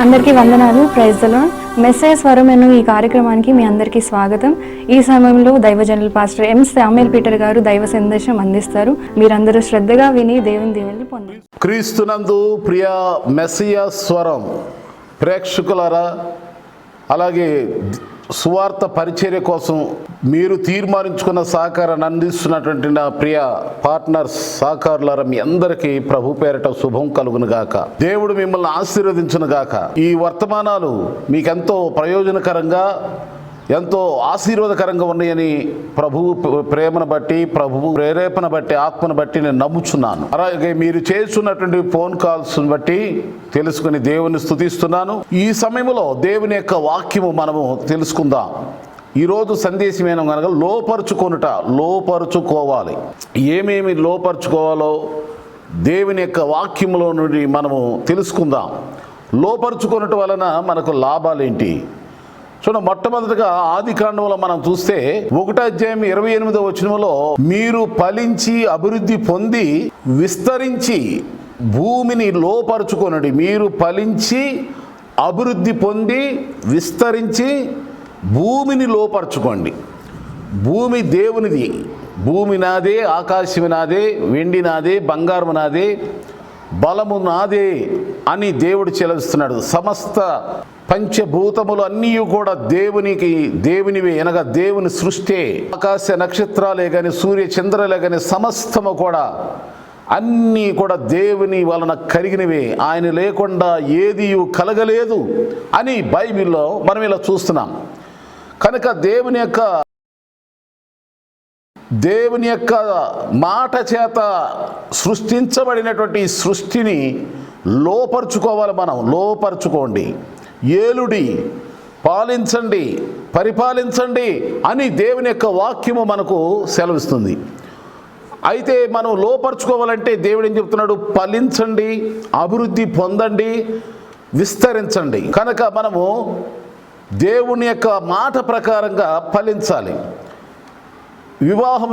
అందరికీ వందనాలు. Praise the lord. Message స్వరం అనే ఈ కార్యక్రమానికి మీ అందరికీ స్వాగతం. ఈ సమయంలో దైవజనులు పాస్టర్ ఎం శామ్యూల్ పీటర్ గారు దైవ సందేశం అందిస్తారు. మీరందరూ శ్రద్ధగా విని దేవుని దీవెనలు పొందండి. క్రీస్తునందు ప్రియ మెస్సియా స్వరం ప్రేక్షకులారా, అలాగే సువార్త పరిచర్య కోసం మీరు తీర్మానించుకున్న సహకారాన్ని అందిస్తున్నటువంటి నా ప్రియ పార్ట్నర్స్ సహకారులారా, మీ అందరికీ ప్రభు పేరట శుభం కలుగును గాక. దేవుడు మిమ్మల్ని ఆశీర్వదించును గాక. ఈ వర్తమానాలు మీకెంతో ప్రయోజనకరంగా, ఎంతో ఆశీర్వాదకరంగా ఉన్నాయని ప్రభువు ప్రేమను బట్టి, ప్రభువు ప్రేరేపణ బట్టి, ఆత్మను బట్టి నేను నమ్ముచున్నాను. అలాగే మీరు చేస్తున్నటువంటి ఫోన్ కాల్స్ బట్టి తెలుసుకుని దేవుని స్తుతిస్తున్నాను. ఈ సమయంలో దేవుని యొక్క వాక్యము మనము తెలుసుకుందాం. ఈరోజు సందేశం ఏమో కనుక లోపరుచుకోవాలి. ఏమేమి లోపరుచుకోవాలో దేవుని యొక్క వాక్యములో నుండి మనము తెలుసుకుందాం. లోపరుచుకొనుట వలన మనకు లాభాలేంటి? చూడండి, మొట్టమొదటిగా ఆదికాండంలో మనం చూస్తే 1వ అధ్యాయం 28వ వచనంలో మీరు ఫలించి అభివృద్ధి పొంది విస్తరించి భూమిని లోపరుచుకొనుడి. మీరు ఫలించి అభివృద్ధి పొంది విస్తరించి భూమిని లోపరుచుకోండి. భూమి దేవునిది. భూమి నాదే, ఆకాశం నాదే, వెండి నాదే, బంగారం నాదే, బలము నాదే అని దేవుడు చెలవిస్తున్నాడు. సమస్త పంచభూతములు అన్నీ కూడా దేవునివే, అనగా దేవుని సృష్టి. ఆకాశ నక్షత్రాలే కానీ, సూర్య చంద్రాలే కానీ సమస్తము కూడా అన్నీ కూడా దేవుని వలన కలిగినవే. ఆయన లేకుండా ఏది కలగలేదు అని బైబిల్లో మనం ఇలా చూస్తున్నాం. కనుక దేవుని యొక్క మాట చేత సృష్టించబడినటువంటి సృష్టిని లోపరుచుకోవాలి. మనం లోపరుచుకోండి, ఏలుడి, పాలించండి, పరిపాలించండి అని దేవుని యొక్క వాక్యము మనకు సెలవిస్తుంది. అయితే మనం లోపరుచుకోవాలంటే దేవుడు ఏం చెప్తున్నాడు? ఫలించండి, అభివృద్ధి పొందండి, విస్తరించండి. కనుక మనము దేవుని యొక్క మాట ప్రకారంగా ఫలించాలి. వివాహం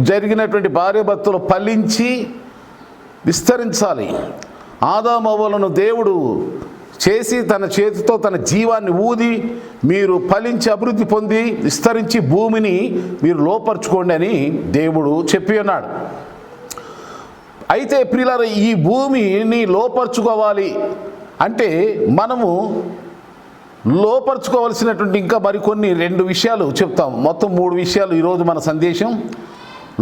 జరిగినటువంటి భార్యాభర్తలు ఫలించి విస్తరించాలి. ఆదాము హవ్వలను దేవుడు చేసి తన చేతితో తన జీవాన్ని ఊది మీరు ఫలించి అభివృద్ధి పొంది విస్తరించి భూమిని మీరు లోపరుచుకోండి అని దేవుడు చెప్పి ఉన్నాడు. అయితే ప్రియులారా, ఈ భూమిని లోపరుచుకోవాలి అంటే మనము లోపరుచుకోవాల్సినటువంటి ఇంకా మరికొన్ని 2 విషయాలు చెప్తాం. మొత్తం 3 విషయాలు ఈరోజు మన సందేశం.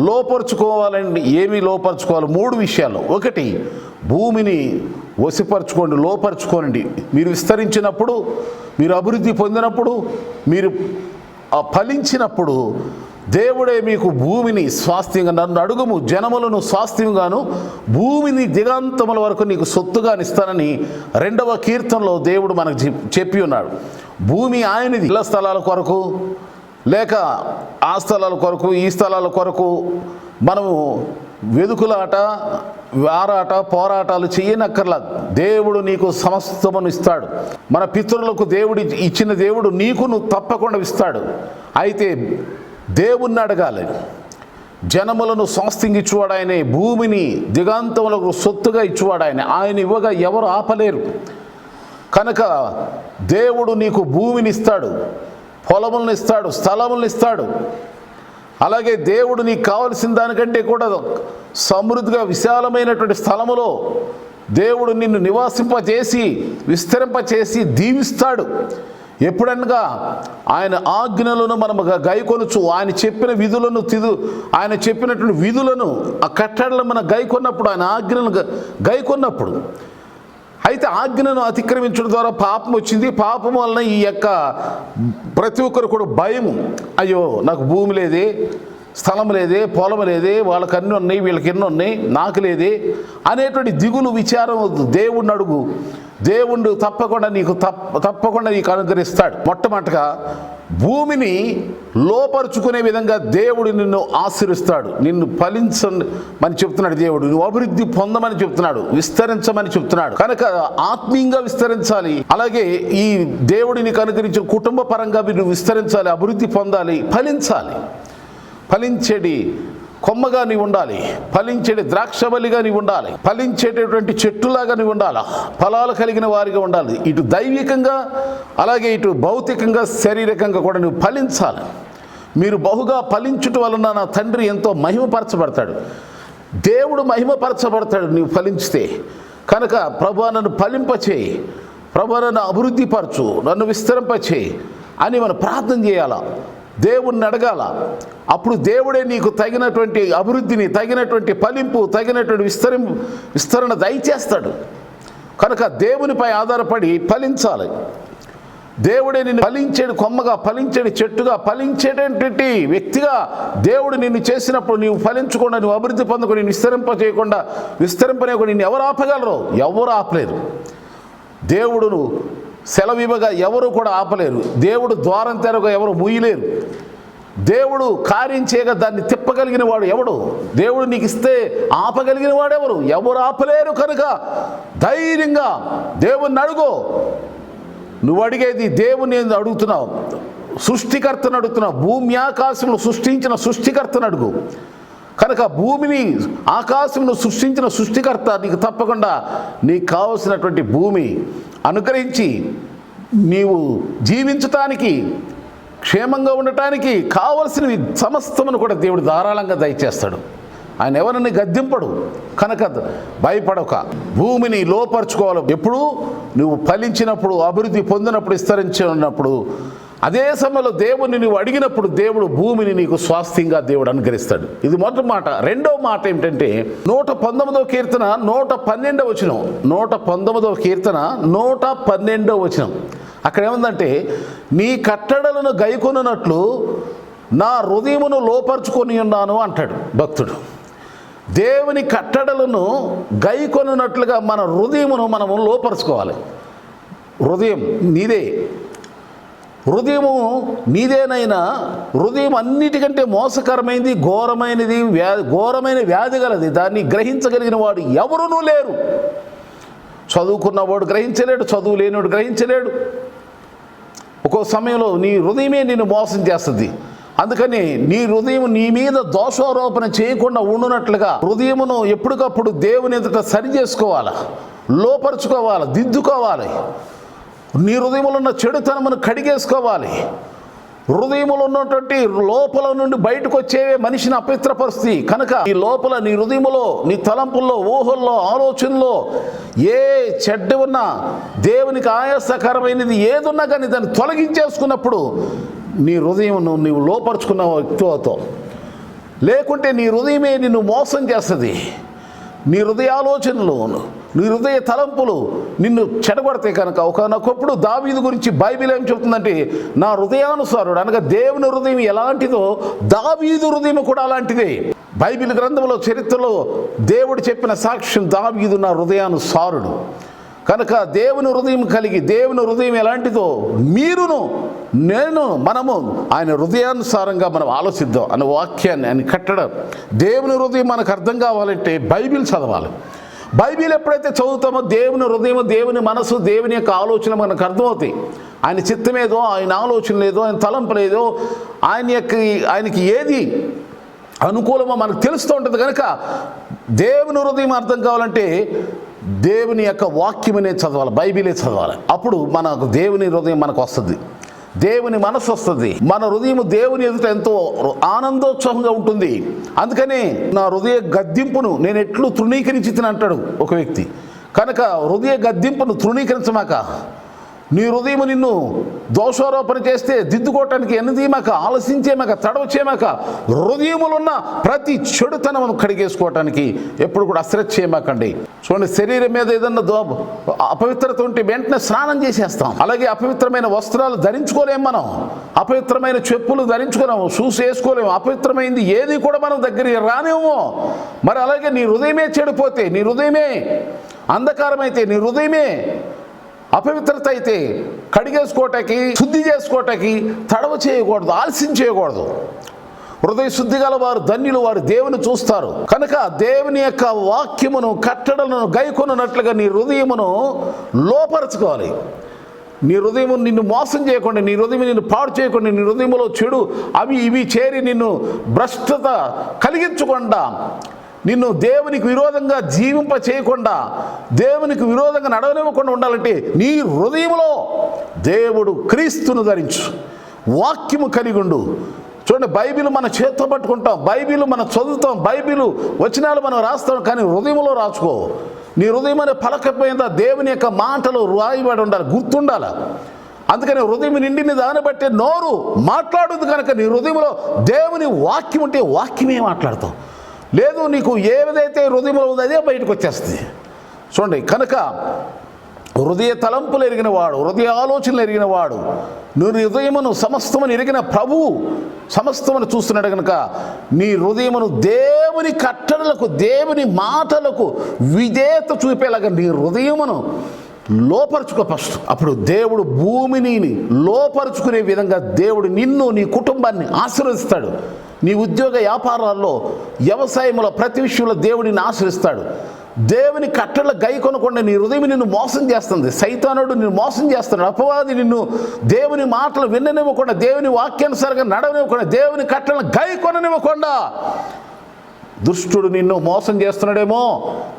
లోపరుచుకోవాలండి. ఏమి లోపరుచుకోవాలి? 3 విషయాలు. 1, భూమిని వశపరుచుకోండి, లోపరుచుకోనండి. మీరు విస్తరించినప్పుడు, మీరు అభివృద్ధి పొందినప్పుడు, మీరు ఫలించినప్పుడు దేవుడే మీకు భూమిని స్వాస్థ్యంగా, నన్ను అడుగుము జనములను స్వాస్థ్యంగాను భూమిని దిగాంతముల వరకు నీకు సొత్తుగా ఇస్తానని 2వ కీర్తనలో దేవుడు మనకు చెప్పి ఉన్నాడు. భూమి ఆయనది. ఇళ్ల స్థలాల కొరకు లేక ఆ స్థలాల కొరకు ఈ స్థలాల కొరకు మనము వెదుకులాట, వారాట, పోరాటాలు చేయనక్కర్లా. దేవుడు నీకు సమస్తమును ఇస్తాడు. మన పితరులకు దేవుడు ఇచ్చిన దేవుడు నీకును తప్పకుండా ఇస్తాడు. అయితే దేవుణ్ణి అడగాలి. జనములను స్వాస్థ్యంగా ఇచ్చువాడు ఆయనే, భూమిని దిగాంతములకు సొత్తుగా ఇచ్చువాడు ఆయన. ఆయన ఇవ్వగా ఎవరు ఆపలేరు. కనుక దేవుడు నీకు భూమిని ఇస్తాడు, పొలములను ఇస్తాడు, స్థలములను ఇస్తాడు. అలాగే దేవుడు నీకు కావలసిన దానికంటే కూడా సమృద్ధిగా విశాలమైనటువంటి స్థలములో దేవుడు నిన్ను నివాసింపచేసి విస్తరింపచేసి దీవిస్తాడు. ఎప్పుడనగా ఆయన ఆజ్ఞలను మనము గైకొనొచ్చు. ఆయన చెప్పినటువంటి విధులను, ఆ కట్టడలను మనం గైకొన్నప్పుడు, ఆయన ఆజ్ఞలను గైకొన్నప్పుడు. అయితే ఆజ్ఞను అతిక్రమించడం ద్వారా పాపం వచ్చింది. పాపం వలన ఈ యొక్క ప్రతి ఒక్కరు కూడా భయము. అయ్యో, నాకు భూమి లేదే, స్థలం లేదే, పొలం లేదే, వాళ్ళకి అన్నీ ఉన్నాయి, వీళ్ళకి ఎన్ని ఉన్నాయి, నాకు లేదే అనేటువంటి దిగులు, విచారం వద్దు. దేవుణ్ణి అడుగు. దేవుడు తప్పకుండా నీకు అనుగ్రహిస్తాడు. మొట్టమొదటిగా భూమిని లోపరుచుకునే విధంగా దేవుడు నిన్ను ఆశీర్వదిస్తాడు. నిన్ను ఫలించమని చెప్తున్నాడు దేవుడు. నువ్వు అభివృద్ధి పొందమని చెప్తున్నాడు, విస్తరించమని చెప్తున్నాడు. కనుక ఆత్మీయంగా విస్తరించాలి. అలాగే ఈ దేవుడు నీకు అనుగ్రహించిన కుటుంబ పరంగా మీరు విస్తరించాలి, అభివృద్ధి పొందాలి, ఫలించాలి. ఫలించేది కొమ్మగా నీవు ఉండాలి, ఫలించేటి ద్రాక్షవల్లిగా నీవు ఉండాలి, ఫలించేటటువంటి చెట్టులాగా నీవు ఉండాలి, ఫలాలు కలిగిన వారిగా ఉండాలి. ఇటు దైవికంగా అలాగే ఇటు భౌతికంగా శారీరకంగా కూడా నువ్వు ఫలించాలి. మీరు బహుగా ఫలించుట వలన నా తండ్రి ఎంతో మహిమపరచబడతాడు, దేవుడు మహిమపరచబడతాడు నీవు ఫలించితే. కనుక ప్రభువా నన్ను ఫలింపచేయి, ప్రభువా నన్ను అభివృద్ధిపరచు, నన్ను విస్తరింపచేయి అని మనం ప్రార్థన చేయాలా, దేవుణ్ణి అడగాల. అప్పుడు దేవుడే నీకు తగినటువంటి అభివృద్ధిని, తగినటువంటి ఫలింపు, తగినటువంటి విస్తరణ దయచేస్తాడు. కనుక దేవునిపై ఆధారపడి ఫలించాలి. దేవుడే నిన్ను ఫలించేడు కొమ్మగా, ఫలించేడు చెట్టుగా, ఫలించేటటువంటి వ్యక్తిగా దేవుడు నిన్ను చేసినప్పుడు నీవు ఫలించకుండా, నువ్వు అభివృద్ధి పొందకుండా, నేను విస్తరింపనేకుండా నిన్ను ఎవరు ఆపగలరు? ఎవరు ఆపలేరు. దేవుడును సెలవివ్వగా ఎవరు కూడా ఆపలేరు. దేవుడు ద్వారం తెరవగా ఎవరు మూయలేరు. దేవుడు కార్యం చేయగా దాన్ని తిప్పగలిగిన వాడు ఎవడు? దేవుడు నీకు ఇస్తే ఆపగలిగిన వాడు ఎవరు? ఎవరు ఆపలేరు. కనుక ధైర్యంగా దేవుణ్ణి అడుగు. నువ్వు అడిగేది దేవుని అడుగుతున్నావు, సృష్టికర్తను అడుగుతున్నావు. భూమి ఆకాశంలో సృష్టించిన సృష్టికర్తను అడుగు. కనుక భూమిని ఆకాశంలో సృష్టించిన సృష్టికర్త నీకు తప్పకుండా నీకు కావలసినటువంటి భూమి అనుగ్రహించి నీవు జీవించటానికి, క్షేమంగా ఉండటానికి కావలసినవి సమస్తమును కూడా దేవుడు ధారాళంగా దయచేస్తాడు. ఆయన ఎవరిని గద్దింపడు. కనుక భయపడక భూమిని లోపరుచుకోవాలి. ఎప్పుడు నువ్వు ఫలించినప్పుడు, అభివృద్ధి పొందినప్పుడు, విస్తరించినప్పుడు, అదే సమయంలో దేవుని నువ్వు అడిగినప్పుడు దేవుడు భూమిని నీకు స్వాస్థ్యంగా దేవుడు అనుగ్రహిస్తాడు. ఇది మొదటి మాట. రెండో మాట ఏమిటంటే 119వ కీర్తన 112వ వచనం. 119వ కీర్తన 112వ వచనం. అక్కడ ఏముందంటే, నీ కట్టడలను గైకొనున్నట్లు నా హృదయమును లోపరుచుకొని ఉన్నాను అంటాడు భక్తుడు. దేవుని కట్టడలను గైకొనున్నట్లుగా మన హృదయమును మనము లోపరుచుకోవాలి. హృదయం నీదే, హృదయము నీదేనైనా హృదయం అన్నిటికంటే మోసకరమైనది, ఘోరమైన వ్యాధి గలది. దాన్ని గ్రహించగలిగిన వాడు ఎవరునూ లేరు. చదువుకున్నవాడు గ్రహించలేడు, చదువు లేనివాడు గ్రహించలేడు. ఒక్కో సమయంలో నీ హృదయమే నిన్ను మోసం చేస్తుంది. అందుకని నీ హృదయం నీ మీద దోషారోపణ చేయకుండా ఉండునట్లుగా హృదయమును ఎప్పటికప్పుడు దేవుని ఎదుట సరి చేసుకోవాలి, లోపరుచుకోవాలి, దిద్దుకోవాలి. నీ హృదయంలో ఉన్న చెడుతనమును కడిగేసుకోవాలి. హృదయంలో ఉన్నటువంటి లోపల నుండి బయటకు వచ్చేవే మనిషిని అపవిత్రపరుస్తాయి. కనుక ఈ లోపల నీ హృదయములో, నీ తలంపుల్లో, ఊహల్లో, ఆలోచనలో ఏ చెడ్డ ఉన్నా, దేవునికి ఆయాసకరమైనది ఏదున్నా కానీ దాన్ని తొలగించేసుకున్నప్పుడు నీ హృదయమును నీవు లోపరుచుకున్న వ్యక్తితో. లేకుంటే నీ హృదయమే నిన్ను మోసం చేస్తుంది. నీ హృదయ ఆలోచనలు, నీ హృదయ తలంపులు నిన్ను చెడగొడతాయి. కనుక ఒకనొకప్పుడు దావీదు గురించి బైబిల్ ఏం చెబుతుందంటే, నా హృదయానుసారుడు అనగా దేవుని హృదయం ఎలాంటిదో దావీదు హృదయం కూడా అలాంటిదే. బైబిల్ గ్రంథంలో, చరిత్రలో దేవుడు చెప్పిన సాక్ష్యం, దావీదు నా హృదయానుసారుడు. కనుక దేవుని హృదయం కలిగి, దేవుని హృదయం ఎలాంటిదో మనము ఆయన హృదయానుసారంగా మనం ఆలోచిద్దాం అన్న వాక్యాన్ని ఆయన కట్టడం. దేవుని హృదయం మనకు అర్థం కావాలంటే బైబిల్ చదవాలి. బైబిల్ ఎప్పుడైతే చదువుతామో దేవుని హృదయం, దేవుని మనసు, దేవుని యొక్క ఆలోచన మనకు అర్థమవుతాయి. ఆయన చిత్తమేదో, ఆయన ఆలోచన లేదో, ఆయన తలంపు లేదో, ఆయనకి ఏది అనుకూలమో మనకు తెలుస్తూ ఉంటుంది. కనుక దేవుని హృదయం అర్థం కావాలంటే దేవుని యొక్క వాక్యమనే చదవాలి, బైబిలే చదవాలి. అప్పుడు మనకు దేవుని హృదయం మనకు వస్తుంది, దేవుని మనసు వస్తుంది. మన హృదయం దేవుని ఎదుట ఎంతో ఆనందోత్సవంగా ఉంటుంది. అందుకని నా హృదయ గద్దింపును నేను ఎట్లు తృణీకరించితిని అంటాడు ఒక వ్యక్తి. కనుక హృదయ గద్దింపును తృణీకరించమాక, నీ హృదయం నిన్ను దోషారోపణ చేస్తే దిద్దుకోవటానికి ఎన్నదీమాక, ఆలసించేమాక, తడవచేమాక, హృదయములో ఉన్న ప్రతి చెడుతనమును కడిగేసుకోవటానికి ఎప్పుడు కూడా అశ్రద్ధ చేయమాకండి. చూడండి, శరీరం మీద ఏదన్నా అపవిత్రత ఉంటే వెంటనే స్నానం చేసేస్తాం. అలాగే అపవిత్రమైన వస్త్రాలు ధరించుకోలేము, మనం అపవిత్రమైన చెప్పులు ధరించుకోలేము, షూస్ వేసుకోలేము, అపవిత్రమైంది ఏది కూడా మనం దగ్గరికి రానేమో. మరి అలాగే నీ హృదయమే చెడిపోతే, నీ హృదయమే అంధకారమైతే, నీ హృదయమే అపవిత్రత అయితే కడిగేసుకోవటానికి, శుద్ధి చేసుకోవటానికి తడవ చేయకూడదు, ఆలస్యం చేయకూడదు. హృదయ శుద్ధి గల వారు ధన్యులు, వారు దేవుని చూస్తారు. కనుక దేవుని యొక్క వాక్యమును, కట్టడలను గైకొనున్నట్లుగా నీ హృదయమును లోపరచుకోవాలి. నీ హృదయం నిన్ను మోసం చేయకుండా, నీ హృదయం నిన్ను పాడు చేయకుండా, నీ హృదయంలో చెడు అవి ఇవి చేరి నిన్ను భ్రష్టత కలిగించకుండా, నిన్ను దేవునికి విరోధంగా జీవింప చేయకుండా, దేవునికి విరోధంగా నడవనివ్వకుండా ఉండాలంటే నీ హృదయంలో దేవుడు క్రీస్తును ధరించు, వాక్యము కలిగి ఉండు. చూడండి, బైబిల్ మన చేత్తో పట్టుకుంటాం, బైబిల్ మనం చదువుతాం, బైబిల్ వచనాలు మనం రాస్తాం, కానీ హృదయంలో రాసుకో. నీ హృదయం అనే పలకపోయిందా దేవుని యొక్క మాటలు రాయబడి ఉండాలి, గుర్తుండాలి. అందుకని హృదయం నిండిని దాన్ని బట్టి నోరు మాట్లాడుద్ది. కనుక నీ హృదయంలో దేవుని వాక్యం ఉంటే వాక్యమే మాట్లాడతావు. లేదు, నీకు ఏదైతే హృదయంలో ఉందో అదే బయటకు వచ్చేస్తుంది. చూడండి, కనుక హృదయ తలంపులు ఎరిగిన వాడు, హృదయ ఆలోచనలు ఎరిగిన వాడు, నీ హృదయమును సమస్తమును ఎరిగిన ప్రభువు సమస్తమును చూస్తున్నాడు. కనుక నీ హృదయమును దేవుని కట్టడలకు, దేవుని మాటలకు విధేయత చూపేలాగా నీ హృదయమును లోపరుచుకో ఫస్ట్. అప్పుడు దేవుడు భూమిని లోపరుచుకునే విధంగా దేవుడు నిన్ను, నీ కుటుంబాన్ని ఆశీర్వదిస్తాడు. నీ ఉద్యోగ వ్యాపారాల్లో, వ్యవసాయంలో, ప్రతి విషయంలో దేవుడిని ఆశీర్వదిస్తాడు. దేవుని కట్టడల గై కొనకుండా నీ హృదయం నిన్ను మోసం చేస్తుంది. సైతానుడు నిన్ను మోసం చేస్తున్నాడు. అపవాది నిన్ను దేవుని మాటలు విననివ్వకుండా, దేవుని వాక్యానుసారంగా నడవనివ్వకుండా, దేవుని కట్టడలను గై కొననివ్వకుండా దుష్టుడు నిన్ను మోసం చేస్తున్నాడేమో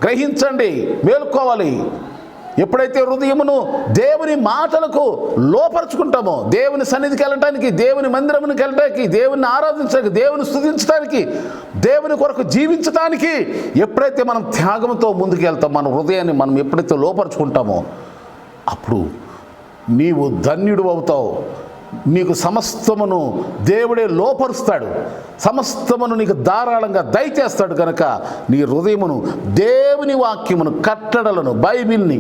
గ్రహించండి, మేలుకోవాలి. ఎప్పుడైతే హృదయమును దేవుని మాటలకు లోపరుచుకుంటామో, దేవుని సన్నిధికి వెళ్ళటానికి, దేవుని మందిరమునికి వెళ్ళటానికి, దేవుని ఆరాధించడానికి, దేవుని స్తుతించడానికి, దేవుని కొరకు జీవించడానికి ఎప్పుడైతే మనం త్యాగంతో ముందుకు వెళ్తాం, మన హృదయాన్ని మనం ఎప్పుడైతే లోపరుచుకుంటామో అప్పుడు నీవు ధన్యుడు అవుతావు. నీకు సమస్తమును దేవుడే లోపరుస్తాడు, సమస్తమును నీకు ధారాళంగా దయచేస్తాడు. కనుక నీ హృదయమును దేవుని వాక్యమును, కట్టడలను, బైబిల్ని,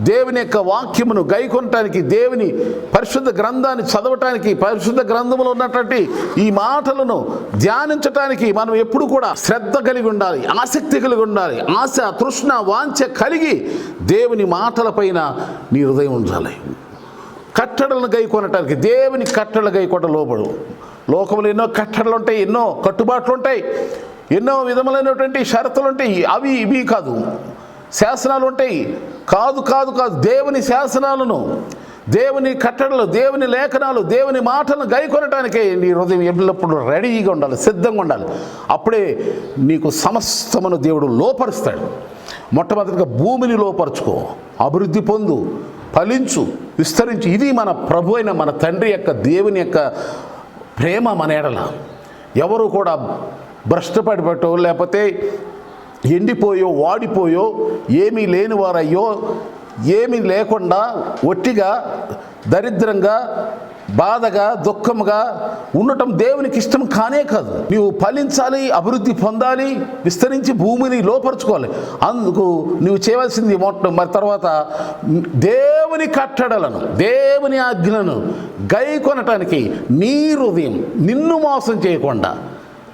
దేవుని యొక్క వాక్యమును గైకొనటానికి, దేవుని పరిశుద్ధ గ్రంథాన్ని చదవటానికి, పరిశుద్ధ గ్రంథంలో ఉన్నటువంటి ఈ మాటలను ధ్యానించటానికి మనం ఎప్పుడు కూడా శ్రద్ధ కలిగి ఉండాలి, ఆసక్తి కలిగి ఉండాలి. ఆశ, తృష్ణ, వాంఛ కలిగి దేవుని మాటలపైన నీ హృదయం ఉండాలి. కట్టడలను గై కొనటానికి, దేవుని కట్టడలు గై కొట్ట లోపడు. లోకంలో ఎన్నో కట్టడలు ఉంటాయి, ఎన్నో కట్టుబాట్లు ఉంటాయి, ఎన్నో విధములైనటువంటి షరతులు ఉంటాయి. అవి ఇవి కాదు, శాసనాలు ఉంటాయి. కాదు కాదు కాదు దేవుని శాసనాలను, దేవుని కట్టడలు, దేవుని లేఖనాలు, దేవుని మాటలను గై కొనటానికే నీ హృదయం ఎల్లప్పుడూ రెడీగా ఉండాలి, సిద్ధంగా ఉండాలి. అప్పుడే నీకు సమస్తమును దేవుడు లోపరుస్తాడు. మొట్టమొదటిగా భూమిని లోపరుచుకో, అభివృద్ధి పొందు, ఫలించు, విస్తరించు. ఇది మన ప్రభు అయిన మన తండ్రి యొక్క, దేవుని యొక్క ప్రేమ మన ఎడల. ఎవరు కూడా భ్రష్టపడిపట్టో, లేకపోతే ఎండిపోయో, వాడిపోయో, ఏమీ లేని వారయ్యో, ఏమీ లేకుండా ఒట్టిగా, దరిద్రంగా, బాధగా, దుఃఖముగా ఉండటం దేవునికి ఇష్టం కానే కాదు. నీవు ఫలించాలి, అభివృద్ధి పొందాలి, విస్తరించి భూమిని లోపరుచుకోవాలి. అందుకు నువ్వు చేయవలసింది మరి తర్వాత దేవుని కట్టడలను, దేవుని ఆజ్ఞలను గై కొనటానికి నీ హృదయం నిన్ను మోసం చేయకుండా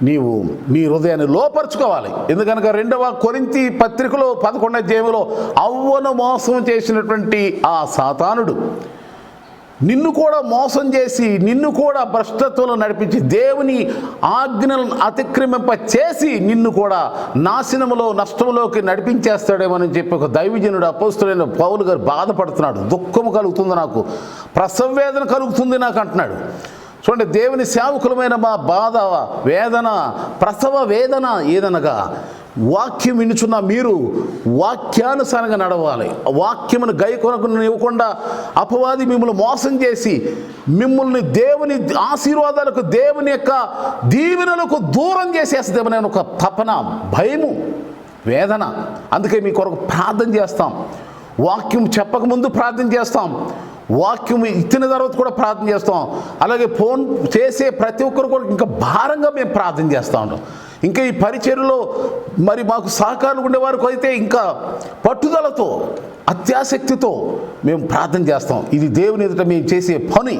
నీవు నీ హృదయాన్ని లోపరుచుకోవాలి. ఎందుకనగా 2వ కొరింథీ పత్రికలో 11వ అధ్యాయంలో అవ్వను మోసం చేసినటువంటి ఆ సాతానుడు నిన్ను కూడా మోసం చేసి, నిన్ను కూడా భ్రష్టత్వంలో నడిపించి, దేవుని ఆజ్ఞలను అతిక్రమింప చేసి నిన్ను కూడా నాశనములో, నష్టములోకి నడిపించేస్తాడేమని చెప్పి ఒక దైవజనుడు, అపోస్తులైన పౌలు గారు బాధపడుతున్నాడు. దుఃఖము కలుగుతుంది నాకు, ప్రసవ వేదన కలుగుతుంది నాకు అంటున్నాడు. చూడండి, దేవుని సేవకులమైన మా బాధ, వేదన, ప్రసవ వేదన ఏదనగా వాక్యం వినుచున్న మీరు వాక్యానుసారంగా నడవాలి. వాక్యమును గై కొనకుండా అపవాది మిమ్మల్ని మోసం చేసి మిమ్మల్ని దేవుని ఆశీర్వాదాలకు, దేవుని యొక్క దీవెనలకు దూరం చేసేస్తుందేమో నేను ఒక తపన, భయము, వేదన. అందుకే మీ కొరకు ప్రార్థన చేస్తాం. వాక్యం చెప్పకముందు ప్రార్థన చేస్తాం, వాక్యం ఇచ్చిన తర్వాత కూడా ప్రార్థన చేస్తాం. అలాగే ఫోన్ చేసే ప్రతి ఒక్కరు కూడా ఇంకా భారంగా మేము ప్రార్థన చేస్తూ ఉంటాం. ఇంకా ఈ పరిచర్యలో మరి మాకు సహకారులు ఉండేవారికి అయితే ఇంకా పట్టుదలతో, అత్యాసక్తితో మేము ప్రార్థన చేస్తాం. ఇది దేవుని ఎదుట మేము చేసే పని.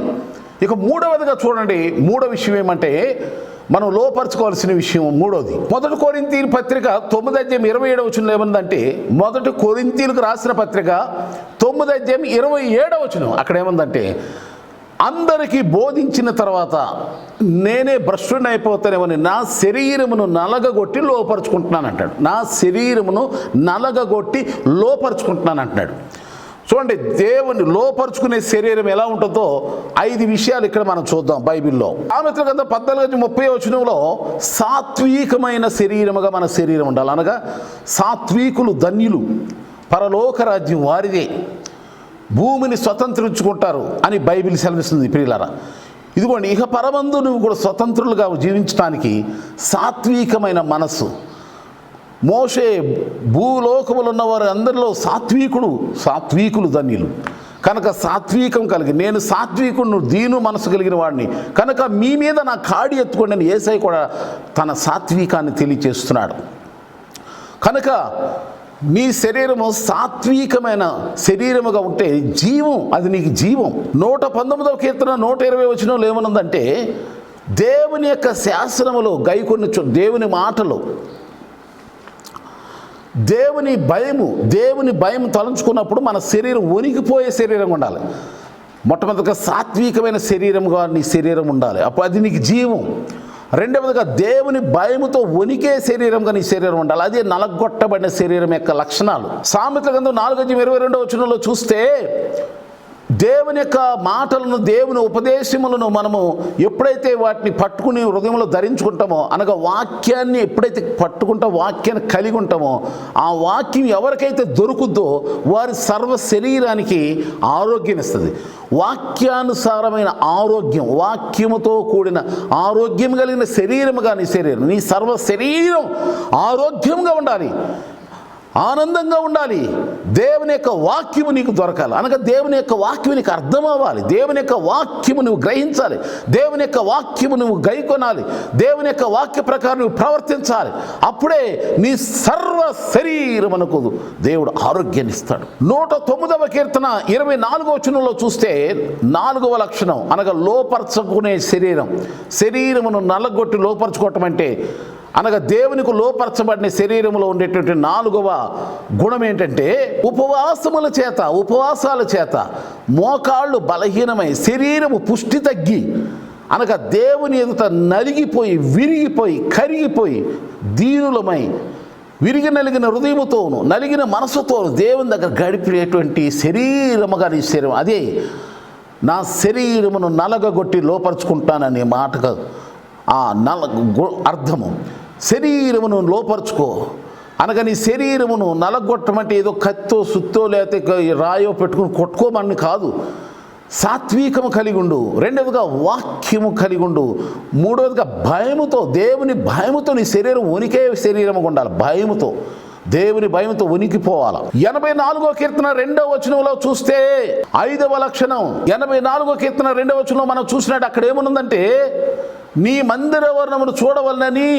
ఇక మూడవదిగా చూడండి, మూడవ విషయం ఏమంటే మనం లోపరచుకోవాల్సిన విషయం మూడోది. 1 కొరింథీయుల పత్రిక 9వ అధ్యాయం 27వ వచనంలో ఏముందంటే, 1 కొరింథీయులకు రాసిన పత్రిక 9వ అధ్యాయం 27వ వచనం అక్కడ ఏముందంటే, అందరికీ బోధించిన తర్వాత నేనే భ్రష్టుని అయిపోతానేమని నా శరీరమును నలగగొట్టి లోపరుచుకుంటున్నాను అంటాడు. నా శరీరమును నలగగొట్టి లోపరుచుకుంటున్నాను అంటున్నాడు. చూడండి, దేవుని లోపరుచుకునే శరీరం ఎలా ఉంటుందో 5 విషయాలు ఇక్కడ మనం చూద్దాం బైబిల్లో. సామెతల గ్రంథం 14:30 సాత్వికమైన శరీరముగా మన శరీరం ఉండాలి. అనగా సాత్వికులు ధన్యులు, పరలోక రాజ్యం వారిదే, భూమిని స్వతంత్రించుకుంటారు అని బైబిల్ సెలవిస్తుంది. ప్రియులారా, ఇదిగోండి, ఇహ పరమందు నువ్వు కూడా స్వతంత్రులుగా జీవించడానికి సాత్వికమైన మనస్సు. మోషే భూలోకములు ఉన్నవారు అందరిలో సాత్వికులు ధన్యులు కనుక సాత్వికం కలిగి, నేను సాత్వికుడు దీను మనసు కలిగిన వాడిని కనుక మీ మీద నా కాడి ఎత్తుకోండి అని యేసయ్య కూడా తన సాత్వికాన్ని తెలియచేస్తున్నాడు. కనుక నీ శరీరము సాత్వికమైన శరీరముగా ఉంటే జీవం, అది నీకు జీవం. 119వ కీర్తన 120 ఏమనుందంటే, దేవుని యొక్క శాసనములో గైకొన్ని దేవుని మాటలు, దేవుని భయం తలంచుకున్నప్పుడు మన శరీరం వణికిపోయే శరీరంగా ఉండాలి. మొట్టమొదటిగా సాత్వికమైన శరీరంగా నీ శరీరం ఉండాలి, అప్పుడు అది నీకు జీవం. రెండవదిగా దేవుని భయముతో వణికే శరీరంగా నీ శరీరం ఉండాలి, అదే నలగొట్టబడిన శరీరం యొక్క లక్షణాలు. సామెతల గ్రంథం 4:22 చూస్తే, దేవుని యొక్క మాటలను, దేవుని ఉపదేశములను మనము ఎప్పుడైతే వాటిని పట్టుకుని హృదయంలో ధరించుకుంటామో, అనగా వాక్యాన్ని ఎప్పుడైతే పట్టుకుంటామో, వాక్యాన్ని కలిగి ఉంటామో, ఆ వాక్యం ఎవరికైతే దొరుకుద్దో వారి సర్వ శరీరానికి ఆరోగ్యం ఇస్తుంది. వాక్యానుసారమైన ఆరోగ్యం, వాక్యముతో కూడిన ఆరోగ్యం కలిగిన శరీరముగా నీ శరీరం, నీ సర్వ శరీరం ఆరోగ్యంగా ఉండాలి, ఆనందంగా ఉండాలి. దేవుని యొక్క వాక్యము నీకు దొరకాలి, అనగా దేవుని యొక్క వాక్యము నీకు అర్థం అవ్వాలి, దేవుని యొక్క వాక్యము నువ్వు గ్రహించాలి, దేవుని యొక్క వాక్యము నువ్వు గైకొనాలి, దేవుని యొక్క వాక్య ప్రకారం నువ్వు ప్రవర్తించాలి. అప్పుడే నీ సర్వ శరీరమునకు దేవుడు ఆరోగ్యాన్ని ఇస్తాడు. 109వ కీర్తన 24 చూస్తే 4వ లక్షణం, అనగా లోపరచుకునే శరీరమును నల్లగొట్టి లోపరచుకోవటం అంటే, అనగా దేవునికి లోపరచబడిన శరీరంలో ఉండేటువంటి 4వ గుణం ఏంటంటే, ఉపవాసాల చేత మోకాళ్ళు బలహీనమై శరీరము పుష్టి తగ్గి, అనగా దేవుని ఎదుట నలిగిపోయి, విరిగిపోయి, కరిగిపోయి, దీనులమై, నలిగిన హృదయముతోను నలిగిన మనసుతోను దేవుని దగ్గర గడిపేటువంటి శరీరముగా నీ శరీరం, అదే నా శరీరమును నలగగొట్టి లోపరుచుకుంటాననే మాటగా అర్థము. శరీరమును లోపరుచుకో అనగా నీ శరీరమును నలగొట్టమంటే ఏదో కత్తో సుత్తో లేకపోతే రాయో పెట్టుకుని కొట్టుకోమని కాదు. సాత్వికము కలిగి ఉండు, రెండవదిగా వాక్యము కలిగి ఉండు, మూడవదిగా భయముతో, దేవుని భయముతో నీ శరీరం వణికే శరీరముగా ఉండాలి. భయముతో, దేవుని భయంతో వణికిపోవాలి. 84వ కీర్తన 2వ వచనంలో చూస్తే 5వ లక్షణం, 84వ కీర్తన 2వ వచనంలో మనం చూసినట్టు అక్కడ ఏమనుందంటే, నీ మందిర వర్ణమును చూడవలనని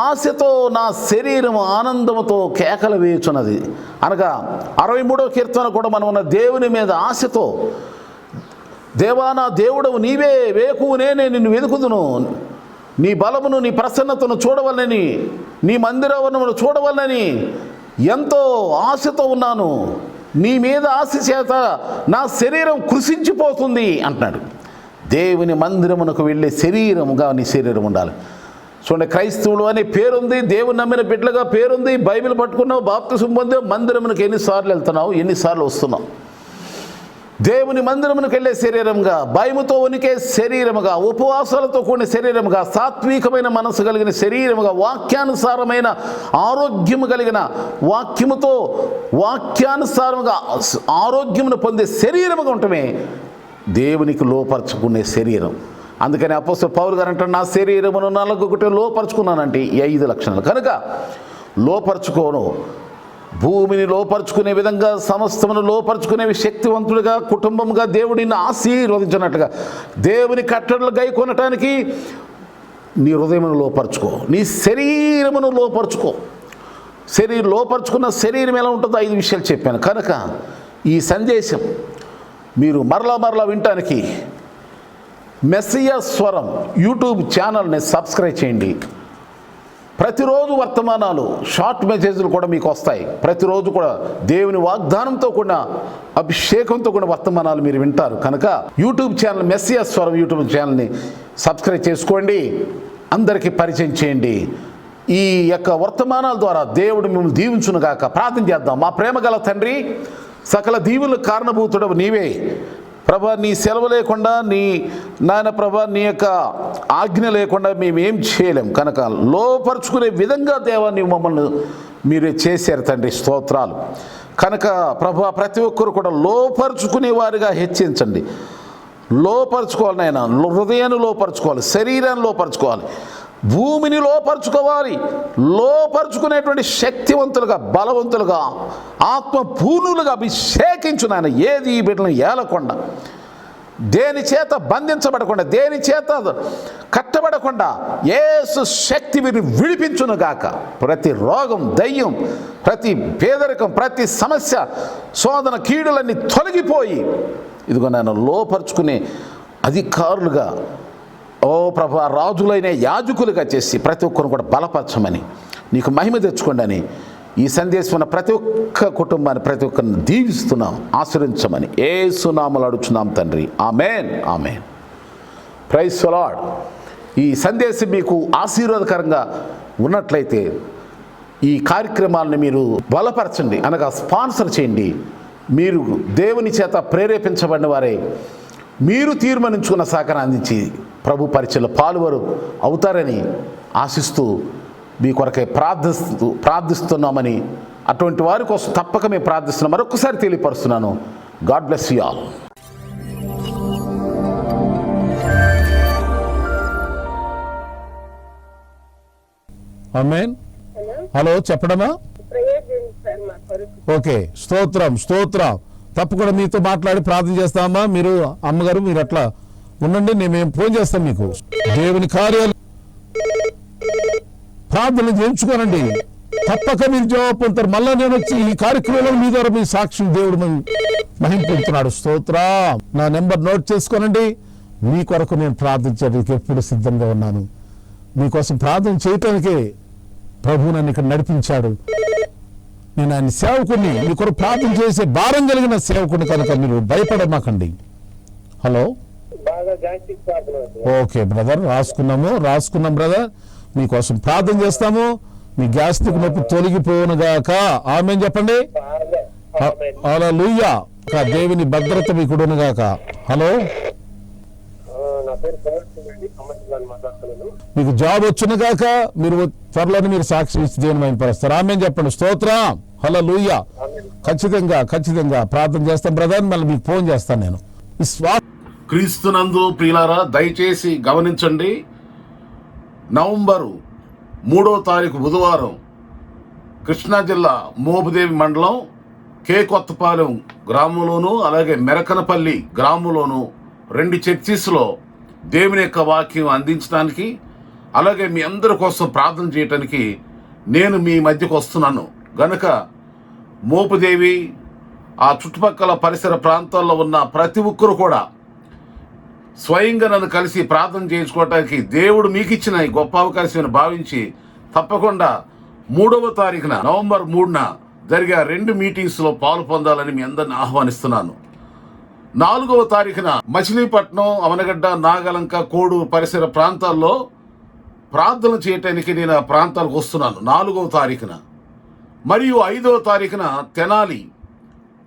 ఆశతో నా శరీరము ఆనందముతో కేకలు వేయుచున్నది. అనగా 63వ కీర్తన కూడా మనం ఉన్న దేవుని మీద ఆశతో, దేవా నా దేవుడవు నీవే, వేకువనే నేను నిన్ను వెతుకుదును, నీ బలమును నీ ప్రసన్నతను చూడవలనని, నీ మందిర వర్ణమును చూడవలనని ఎంతో ఆశతో ఉన్నాను, నీ మీద ఆశ చేత నా శరీరం కృషించిపోతుంది అంటున్నాడు. దేవుని మందిరమునకు వెళ్ళే శరీరముగా నీ శరీరం ఉండాలి. చూడండి, క్రైస్తవులు అనే పేరుంది, దేవుని నమ్మిన బిడ్డలుగా పేరుంది, బైబిల్ పట్టుకున్నావు, బాప్తిసం పొందావు, మందిరమునకు ఎన్నిసార్లు వెళ్తున్నావు, ఎన్నిసార్లు వస్తున్నావు? దేవుని మందిరమునకు వెళ్ళే శరీరంగా, భయముతో వణికే శరీరముగా, ఉపవాసాలతో కూడిన శరీరముగా, సాత్వికమైన మనసు కలిగిన శరీరముగా, వాక్యానుసారమైన ఆరోగ్యము కలిగిన, వాక్యానుసారముగా ఆరోగ్యమును పొందే శరీరముగా ఉండటమే దేవునికి లోపరుచుకునే శరీరం. అందుకని అపోస్తలుడు పౌలు గారు అంటారు, నా శరీరమును నలగొకటి లోపరుచుకున్నానంటే ఈ 5 లక్షణాలు. కనుక లోపరుచుకోను, భూమిని లోపరుచుకునే విధంగా, సమస్తమును లోపరుచుకునే శక్తివంతుడిగా, కుటుంబంగా దేవుడిని ఆశీర్వదించినట్టుగా దేవుని కట్టడలు గైకొనటానికి నీ హృదయమును లోపరుచుకో, నీ శరీరమును లోపరుచుకో. లోపరుచుకున్న శరీరం ఎలా ఉంటుందో 5 విషయాలు చెప్పాను. కనుక ఈ సందేశం మీరు మరలా వినటానికి మెస్సియా స్వరం యూట్యూబ్ ఛానల్ని సబ్స్క్రైబ్ చేయండి. ప్రతిరోజు వర్తమానాలు, షార్ట్ మెసేజ్లు కూడా మీకు వస్తాయి. ప్రతిరోజు కూడా దేవుని వాగ్దానంతో కూడిన, అభిషేకంతో కూడిన వర్తమానాలు మీరు వింటారు. కనుక యూట్యూబ్ ఛానల్ మెస్సియా స్వరం యూట్యూబ్ ఛానల్ని సబ్స్క్రైబ్ చేసుకోండి, అందరికీ పరిచయం చేయండి. ఈ యొక్క వర్తమానాల ద్వారా దేవుడు మిమ్మల్ని దీవించునుగాక. ప్రార్థన చేద్దాం. మా ప్రేమ గల తండ్రి, సకల దీవులకు కారణభూతుడవు నీవే ప్రభా. నీ సెలవు లేకుండా, నీ నాయన ప్రభా, నీ యొక్క ఆజ్ఞ లేకుండా మేమేం చేయలేం. కనుక లోపరుచుకునే విధంగా దేవా నీవు మమ్మల్ని మీరు చేశారు తండ్రి, స్తోత్రాలు. కనుక ప్రభా, ప్రతి ఒక్కరు కూడా లోపరుచుకునే వారిగా హెచ్చించండి. లోపరుచుకోవాలి నాయన, హృదయాన్ని లోపరుచుకోవాలి, శరీరాన్ని లోపరుచుకోవాలి, భూమిని లోపరుచుకోవాలి. లోపరుచుకునేటువంటి శక్తివంతులుగా, బలవంతులుగా, ఆత్మ పూర్ణులుగా అభిషేకించు నాయన. ఏది ఈ బిడ్డలను ఏలకుండా, దేని చేత బంధించబడకుండా, దేని చేత కట్టబడకుండా యేసు శక్తి వీరిని విడిపించును గాక. ప్రతి రోగం, దయ్యం, ప్రతి పేదరికం, ప్రతి సమస్య, శోధన, కీడులన్నీ తొలగిపోయి ఇదిగో నాయన లోపరుచుకునే అధికారులుగా, ఓ ప్రభా, రాజులైన యాజకులుగా చేసి ప్రతి ఒక్కరిని కూడా బలపరచమని, నీకు మహిమ తెచ్చుకోండి అని ఈ సందేశం ఉన్న ప్రతి ఒక్క కుటుంబాన్ని, ప్రతి ఒక్కరిని దీవిస్తున్నాం, ఆశీర్వించమని యేసు నామములో అడుగుచున్నాం తండ్రి. Amen, amen. Praise the lord. ఈ సందేశం మీకు ఆశీర్వాదకరంగా ఉన్నట్లయితే ఈ కార్యక్రమాలను మీరు బలపరచండి, అనగా స్పాన్సర్ చేయండి. మీరు దేవుని చేత ప్రేరేపించబడిన వారే మీరు తీర్మానించుకున్న సహకారం అందించి ప్రభు పరిచయలో పాలువారు అవుతారని ఆశిస్తూ మీ కొరకే ప్రార్థిస్తున్నామని, అటువంటి వారి కోసం తప్పక మేము ప్రార్థిస్తున్నాం. మరొకసారి తెలియపరుస్తున్నాను. God bless you all. Amen. Hello, చెప్పడమా? ఓకే, స్తోత్రం, స్తోత్రం. తప్పకుండా మీతో మాట్లాడి ప్రార్థన చేస్తామా. మీరు అమ్మగారు మీరు అట్లా ఉండండి, మేము ఫోన్ చేస్తాం మీకు. దేవుని కార్యాలు ప్రార్థనలు చేయించుకోనండి, తప్పక మీరు జవాబు పొందుతారు. మళ్ళా నేను వచ్చి ఈ కార్యక్రమంలో మీ ద్వారా మీ సాక్షి దేవుడు మహిమ పొందుతున్నాడు. స్తోత్రం. నా నెంబర్ నోట్ చేసుకోనండి. మీ కొరకు నేను ప్రార్థించడానికి ఎప్పుడు సిద్ధంగా ఉన్నాను. మీకోసం ప్రార్థన చేయటానికే ప్రభు నన్ను ఇక్కడ నడిపించాడు. నేను ఆయన సేవకుని, మీ కొరకు ప్రార్థన చేసే భారం కలిగిన సేవకుని, కనుక మీరు భయపడమాకండి. హలో, ఓకే బ్రదర్, రాసుకున్నాం బ్రదర్. మీకోసం ప్రార్థన చేస్తాము. మీ గ్యాస్ట్రిక్ నొప్పి తొలగిపోనుగాక. ఆమేన్ చెప్పండి. హల్లెలూయా. దేవుని భద్రత మీకుడునుగాక. హలో, మీకు జాబ్ వచ్చునుగాక. మీరు త్వరలోనే మీరు సాక్షి ఇచ్చి దేవుని మహిమపరుస్తారు. ఆమేన్ చెప్పండి. స్తోత్రం. హల్లెలూయా. ఖచ్చితంగా ప్రార్థన చేస్తాం బ్రదర్. మళ్ళీ మీకు ఫోన్ చేస్తాను నేను. క్రీస్తునందు ప్రియులారా, దయచేసి గమనించండి. నవంబరు 3వ తారీఖు బుధవారం కృష్ణా జిల్లా మోపుదేవి మండలం కే కొత్తపాలెం గ్రామంలోను, అలాగే మెరకనపల్లి గ్రామంలోను 2 చర్చిస్లో దేవుని యొక్క వాక్యం అందించడానికి, అలాగే మీ అందరి కోసం ప్రార్థన చేయటానికి నేను మీ మధ్యకు వస్తున్నాను. గనుక మోపుదేవి, ఆ చుట్టుపక్కల పరిసర ప్రాంతాల్లో ఉన్న ప్రతి ఒక్కరు కూడా స్వయంగా నన్ను కలిసి ప్రార్థన చేయించుకోవటానికి దేవుడు మీకు ఇచ్చిన ఈ గొప్ప అవకాశాన్ని భావించి తప్పకుండా 3వ తారీఖున నవంబర్ 3న జరిగే 2 మీటింగ్స్లో పాలు పొందాలని మీ అందరిని ఆహ్వానిస్తున్నాను. 4వ తారీఖున మచిలీపట్నం, అవనగడ్డ, నాగలంక, కోడూరు పరిసర ప్రాంతాల్లో ప్రార్థన చేయటానికి నేను ఆ ప్రాంతాలకు వస్తున్నాను 4వ తారీఖున. మరియు 5వ తారీఖున తెనాలి,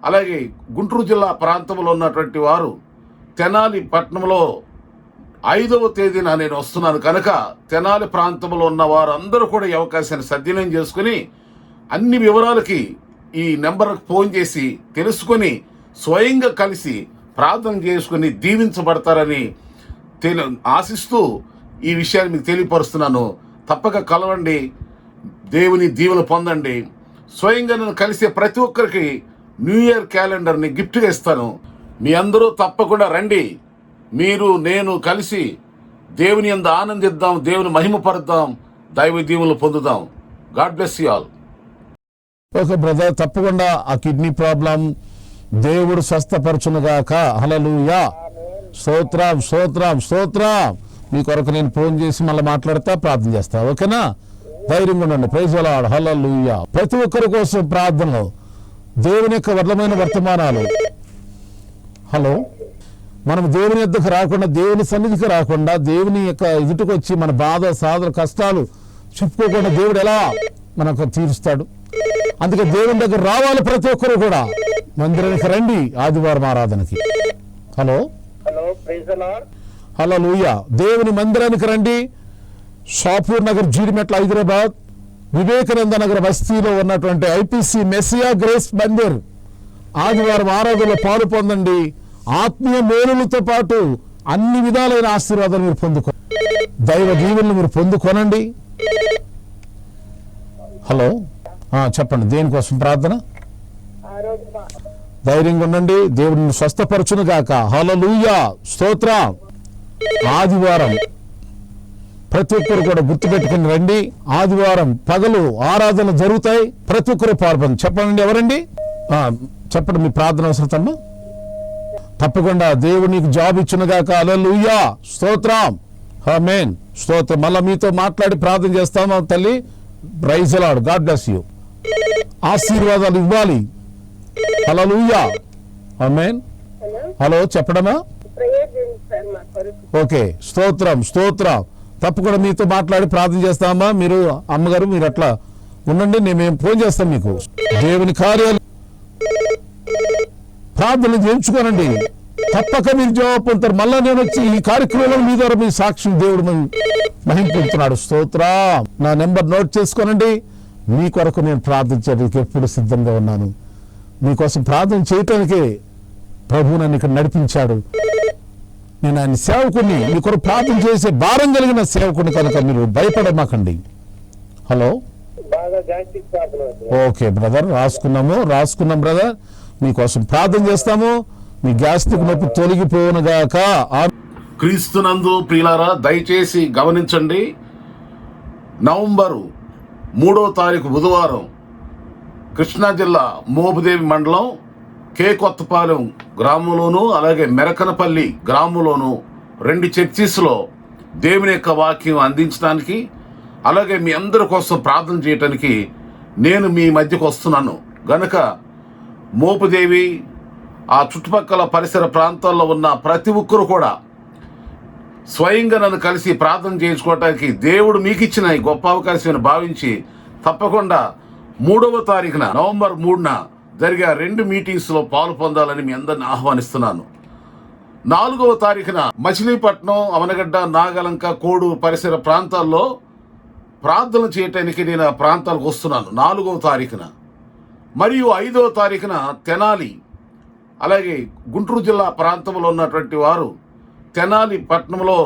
అలాగే గుంటూరు జిల్లా ప్రాంతంలో ఉన్నటువంటి వారు తెనాలి పట్టణంలో 5వ తేదీన నేను వస్తున్నాను. కనుక తెనాలి ప్రాంతంలో ఉన్న వారందరూ కూడా ఈ అవకాశాన్ని సద్వినియోగం చేసుకుని అన్ని వివరాలకి ఈ నెంబర్కి ఫోన్ చేసి తెలుసుకొని స్వయంగా కలిసి ప్రార్థన చేసుకుని దీవించబడతారని ఆశిస్తూ ఈ విషయాన్ని మీకు తెలియపరుస్తున్నాను. తప్పక కలవండి, దేవుని దీవెన పొందండి. స్వయంగా నన్ను కలిసే ప్రతి ఒక్కరికి న్యూ ఇయర్ క్యాలెండర్ని గిఫ్ట్గా ఇస్తాను. మీ అందరూ తప్పకుండా రండి. మీరు నేను కలిసి దేవుని యందు ఆనందిద్దాం, దేవుని మహిమపరుద్దాం, దైవ దీవెనలు పొందుదాం. God bless you all. Okay brother, తప్పకుండా ఆ కిడ్నీ ప్రాబ్లం దేవుడు స్వస్థపరచునుగాక. హల్లెలూయా. స్తోత్రం. మీ కొరకు నేను ఫోన్ చేసి మళ్ళీ మాట్లాడతా, ప్రార్థన చేస్తా. ఓకేనా? ధైర్యంగా ఉండండి. Praise the lord. హల్లెలూయా. ప్రతి ఒక్కరి కోసం ప్రార్థనలు, దేవుని యొక్క వర్ధమైన వర్తమానాలు. హలో, మనం దేవుని యొద్దకు రాకుండా, దేవుని సన్నిధికి రాకుండా, దేవుని యొక్క ఎదుటికి వచ్చి మన బాధ, సాధన, కష్టాలు చెప్పుకోకుండా దేవుడు ఎలా మనకు తీరుస్తాడు? అందుకే దేవుని దగ్గర రావాలి ప్రతి ఒక్కరు కూడా. మందిరానికి రండి ఆదివారం ఆరాధనకి. Hello hello, praise the lord. Hallelujah. దేవుని మందిరానికి రండి. షాపూర్ నగర్, జీడిమెట్ల, హైదరాబాద్, వివేకానంద నగర్ బస్తీలో ఉన్నటువంటి ఐపీసీ మెస్సియా గ్రేస్ మందిర్ ఆదివారం ఆరాధనలో పాలు పొందండి. ఆత్మీయ మేలులతో పాటు అన్ని విధాలైన ఆశీర్వాదాలు మీరు దైవ దీవెనలు మీరు పొందుకొనండి. హలో, చెప్పండి, దేనికోసం ప్రార్థన? ధైర్యంగా ఉండండి. దేవుడిని స్వస్థపరచును గాక. హల్లెలూయా, స్తోత్రం. ఆదివారం ప్రతి ఒక్కరు కూడా గుర్తుపెట్టుకుని రండి. ఆదివారం పగలు ఆరాధన జరుగుతాయి. ప్రతి ఒక్కరు పాల్పొంది. చెప్పండి, ఎవరండి? చెప్పండి మీ ప్రార్థన అవసరతమ్మా. తప్పకుండా దేవుడు నీకు జాబ్ ఇచ్చునుగాక. హల్లెలూయా, స్తోత్రం. ఆమేన్, స్తోత్రం. మళ్ళా మీతో మాట్లాడి ప్రార్థన చేస్తాము తల్లి. Praise the lord. God bless you. ఆశీర్వాదాలు ఇవ్వాలి. హల్లెలూయా, ఆమేన్. హలో, చెప్పడమా? ఓకే, స్తోత్రం, స్తోత్రం. తప్పకుండా మీతో మాట్లాడి ప్రార్థన చేస్తామా. మీరు అమ్మగారు మీరు అట్లా ఉండండి, మేము ఫోన్ చేస్తాం మీకు. దేవుని కార్యాలు ప్రార్థనలు చేయించుకోనండి. తప్పక మీరు జవాబు పొందుతారు. మళ్ళా నేను వచ్చి ఈ కార్యక్రమంలో మీ ద్వారా మీ సాక్ష్యం దేవుడు మహింపుతున్నాడు. స్తోత్రం. నా నెంబర్ నోట్ చేసుకోనండి. మీ కొరకు నేను ప్రార్థించడానికి ఎప్పుడు సిద్ధంగా ఉన్నాను. మీకోసం ప్రార్థన చేయటానికే ప్రభు నన్ను ఇక్కడ నడిపించాడు. నేను ఆయన సేవకుని, మీ కొరకు ప్రార్థన చేసే భారం కలిగిన సేవకుని కనుక మీరు భయపడమాకండి. హలో, ఓకే బ్రదర్, రాసుకున్నాం బ్రదర్. మీకోసం ప్రార్థన చేస్తాము. మీ గ్యాస్ట్రిక్ నొప్పి తొలగిపోవునుగాక. క్రీస్తునందు ప్రియులారా, దయచేసి గమనించండి. నవంబరు 3వ తారీఖు బుధవారం కృష్ణా జిల్లా మోపుదేవి మండలం కే కొత్తపాలెం గ్రామంలోను అలాగే మెరకనపల్లి గ్రామంలోను 2 చర్చిస్లో దేవుని యొక్క వాక్యం అందించడానికి అలాగే మీ అందరి కోసం ప్రార్థన చేయటానికి నేను మీ మధ్యకు వస్తున్నాను గనక మోపుదేవి ఆ చుట్టుపక్కల పరిసర ప్రాంతాల్లో ఉన్న ప్రతి ఒక్కరు కూడా స్వయంగా నన్ను కలిసి ప్రార్థన చేయించుకోవటానికి దేవుడు మీకు ఇచ్చిన ఈ గొప్ప అవకాశాన్ని భావించి తప్పకుండా 3వ తారీఖున నవంబర్ 3న జరిగే 2 మీటింగ్స్లో పాలు పొందాలని మీ అందరిని ఆహ్వానిస్తున్నాను. 4వ తారీఖున మచిలీపట్నం, అవనగడ్డ, నాగలంక, కోడు పరిసర ప్రాంతాల్లో ప్రార్థన చేయటానికి నేను ఆ ప్రాంతాలకు వస్తున్నాను 4వ తారీఖున. మరియు 5వ తారీఖున తెనాలి అలాగే గుంటూరు జిల్లా ప్రాంతంలో ఉన్నటువంటి వారు తెనాలి పట్టణంలో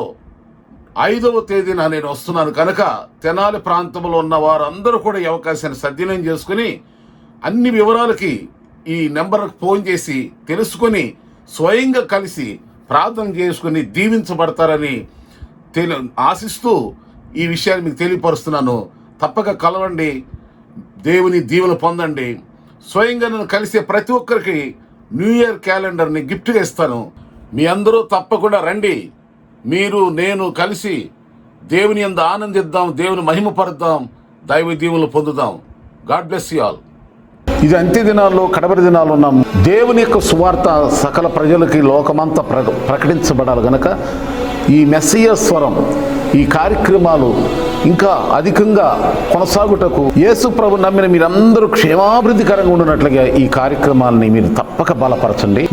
5వ తేదీన నేను వస్తున్నాను కనుక తెనాలి ప్రాంతంలో ఉన్న వారందరూ కూడా ఈ అవకాశాన్ని సద్వినియోగం చేసుకుని అన్ని వివరాలకి ఈ నెంబర్కి ఫోన్ చేసి తెలుసుకొని స్వయంగా కలిసి ప్రార్థన చేసుకుని దీవించబడతారని ఆశిస్తూ ఈ విషయాన్ని మీకు తెలియపరుస్తున్నాను. తప్పక కలవండి, దేవుని దీవెన పొందండి. స్వయంగా నన్ను కలిసే ప్రతి ఒక్కరికి న్యూ ఇయర్ క్యాలెండర్ని గిఫ్ట్గా ఇస్తాను. మీ అందరూ తప్పకుండా రండి. మీరు నేను కలిసి దేవుని యందు ఆనందిద్దాం, దేవుని మహిమపరుద్దాం, దైవ దీవెనలు పొందుదాం. God bless you all. ఇది అంత్య దినాల్లో కడవరి దినాల్లో ఉన్నాం. దేవుని యొక్క సువార్త సకల ప్రజలకి లోకమంతా ప్రకటించబడాలి గనక ఈ మెస్సియా స్వరం ఈ కార్యక్రమాలు ఇంకా అధికంగా కొనసాగుటకు యేసు ప్రభు నమ్మిన మీరందరూ క్షేమాభివృద్ధికరంగా ఉండినట్లుగా ఈ కార్యక్రమాలని మీరు తప్పక బలపరచండి.